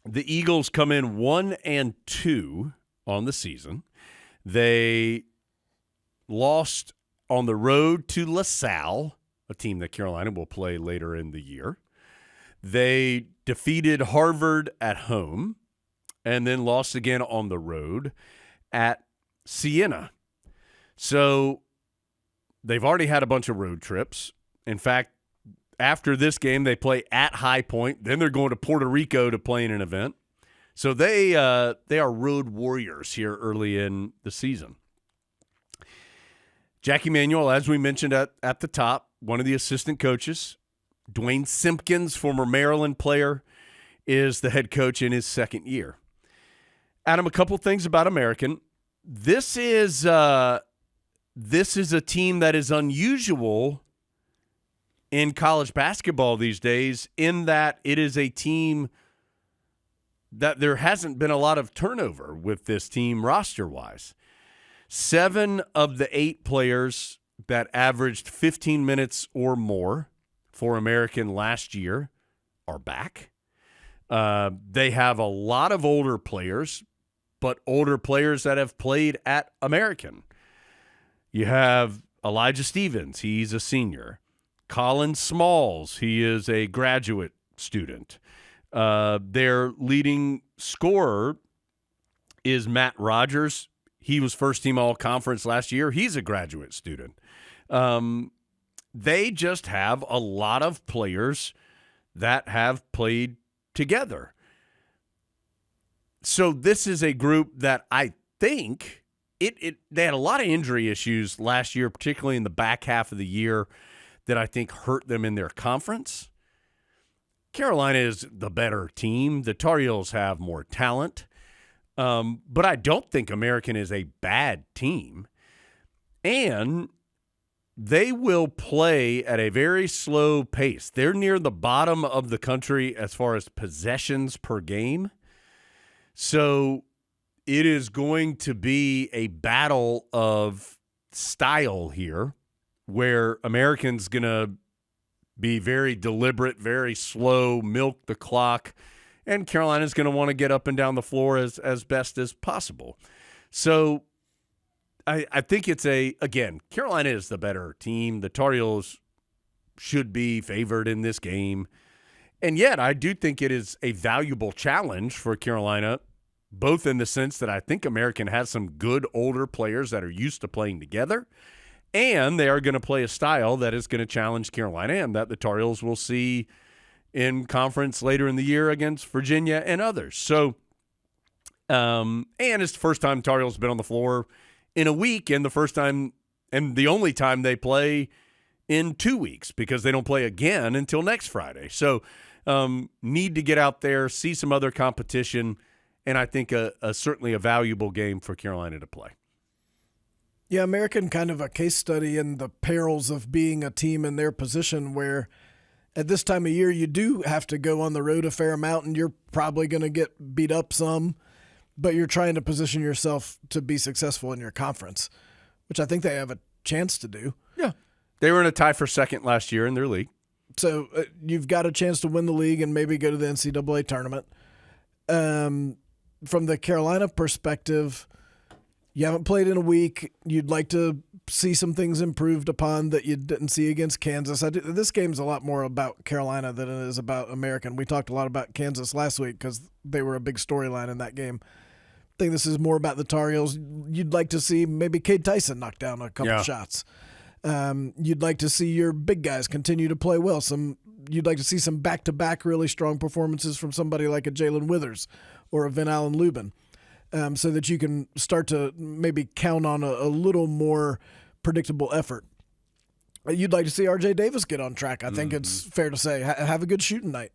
The Eagles come in 1-2 on the season. They lost on the road to LaSalle, a team that Carolina will play later in the year. They defeated Harvard at home and then lost again on the road at Siena. So they've already had a bunch of road trips. In fact, after this game, they play at High Point. Then they're going to Puerto Rico to play in an event. So they are road warriors here early in the season. Jackie Manuel, as we mentioned at the top, one of the assistant coaches. Dwayne Simpkins, former Maryland player, is the head coach in his second year. Adam, a couple things about American. This is a team that is unusual in college basketball these days, in that it is a team that there hasn't been a lot of turnover with this team roster-wise. 7 of the 8 players that averaged 15 minutes or more for American last year are back. They have a lot of older players, but older players that have played at American. You have Elijah Stevens. He's a senior. Colin Smalls, he is a graduate student. Their leading scorer is Matt Rogers. He was first-team all-conference last year. He's a graduate student. They just have a lot of players that have played together. So this is a group that I think they had a lot of injury issues last year, particularly in the back half of the year, that I think hurt them in their conference. Carolina is the better team. The Tar Heels have more talent. But I don't think American is a bad team. And they will play at a very slow pace. They're near the bottom of the country as far as possessions per game. So it is going to be a battle of style here, where American's going to be very deliberate, very slow, milk the clock, and Carolina's going to want to get up and down the floor as best as possible. So I think it's again, Carolina is the better team. The Tar Heels should be favored in this game. And yet I do think it is a valuable challenge for Carolina, both in the sense that I think American has some good older players that are used to playing together, and they are going to play a style that is going to challenge Carolina and that the Tar Heels will see in conference later in the year against Virginia and others. So, and it's the first time Tar Heels have been on the floor in a week, and the first time and the only time they play in 2 weeks, because they don't play again until next Friday. So need to get out there, see some other competition, and I think certainly a valuable game for Carolina to play. Yeah, American, kind of a case study in the perils of being a team in their position, where at this time of year you do have to go on the road a fair amount, and you're probably going to get beat up some, but you're trying to position yourself to be successful in your conference, which I think they have a chance to do. Yeah. They were in a tie for second last year in their league. So you've got a chance to win the league and maybe go to the NCAA tournament. From the Carolina perspective, you haven't played in a week. You'd like to see some things improved upon that you didn't see against Kansas. This game's a lot more about Carolina than it is about American. We talked a lot about Kansas last week because they were a big storyline in that game. I think this is more about the Tar Heels. You'd like to see maybe Cade Tyson knock down a couple shots. You'd like to see your big guys continue to play well. You'd like to see some back-to-back really strong performances from somebody like a Jalen Withers or a Vin Allen Lubin. So that you can start to maybe count on a little more predictable effort. You'd like to see R.J. Davis get on track. I think it's fair to say. Have a good shooting night,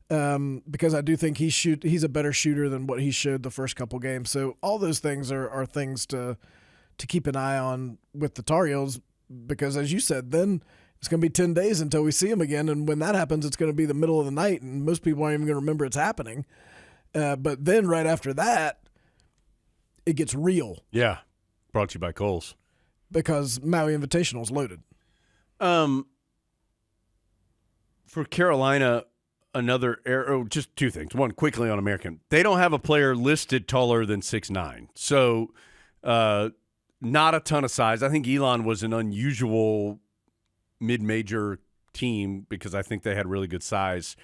because I do think he's a better shooter than what he showed the first couple games. So all those things are things to keep an eye on with the Tar Heels, because as you said, then it's going to be 10 days until we see him again, and when that happens, it's going to be the middle of the night, and most people aren't even going to remember it's happening. But then right after that, it gets real. Yeah. Brought to you by Kohl's. Because Maui Invitational is loaded. For Carolina, just two things. One, quickly on American. They don't have a player listed taller than 6'9". So not a ton of size. I think Elon was an unusual mid-major team because I think they had really good size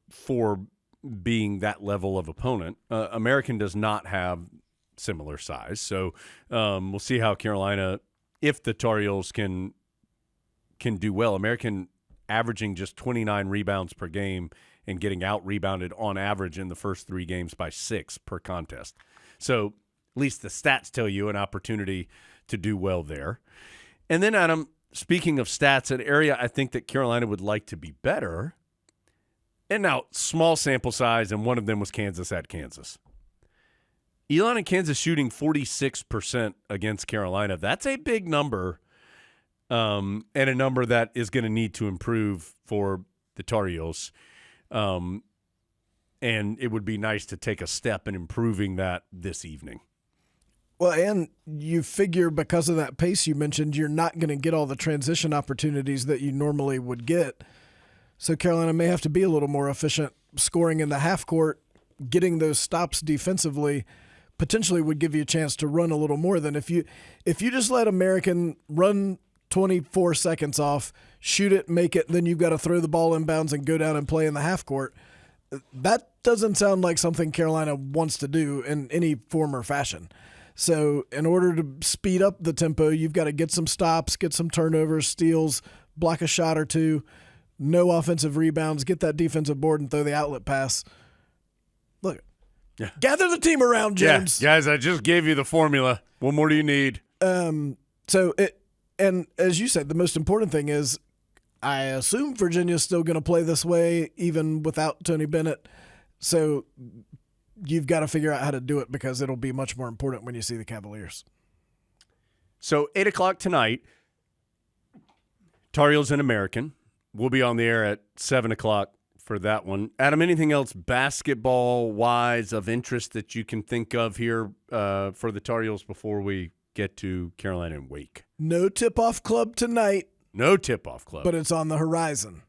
for being that level of opponent. American does not have similar size. So we'll see how Carolina, if the Tar Heels can do well. American averaging just 29 rebounds per game and getting out-rebounded on average in the first 3 games by 6 per contest. So at least the stats tell you an opportunity to do well there. And then, Adam, speaking of stats, an area I think that Carolina would like to be better, and now small sample size, and one of them was Kansas at Kansas. Elon and Kansas shooting 46% against Carolina. That's a big number, and a number that is going to need to improve for the Tar Heels. And it would be nice to take a step in improving that this evening. Well, and you figure because of that pace you mentioned, you're not going to get all the transition opportunities that you normally would get. So Carolina may have to be a little more efficient scoring in the half court. Getting those stops defensively potentially would give you a chance to run a little more than if you just let American run 24 seconds off, shoot it, make it, then you've got to throw the ball inbounds and go down and play in the half court. That doesn't sound like something Carolina wants to do in any form or fashion. So in order to speed up the tempo, you've got to get some stops, get some turnovers, steals, block a shot or two, no offensive rebounds, get that defensive board and throw the outlet pass. Look, gather the team around, James. Yeah, guys, I just gave you the formula. What more do you need? And as you said, the most important thing is I assume Virginia's still going to play this way even without Tony Bennett. So you've got to figure out how to do it because it'll be much more important when you see the Cavaliers. So 8 o'clock tonight, Tar Heels and American. We'll be on the air at 7 o'clock for that one. Adam, anything else basketball-wise of interest that you can think of here for the Tar Heels before we get to Carolina and Wake? No tip-off club tonight. No tip-off club. But it's on the horizon.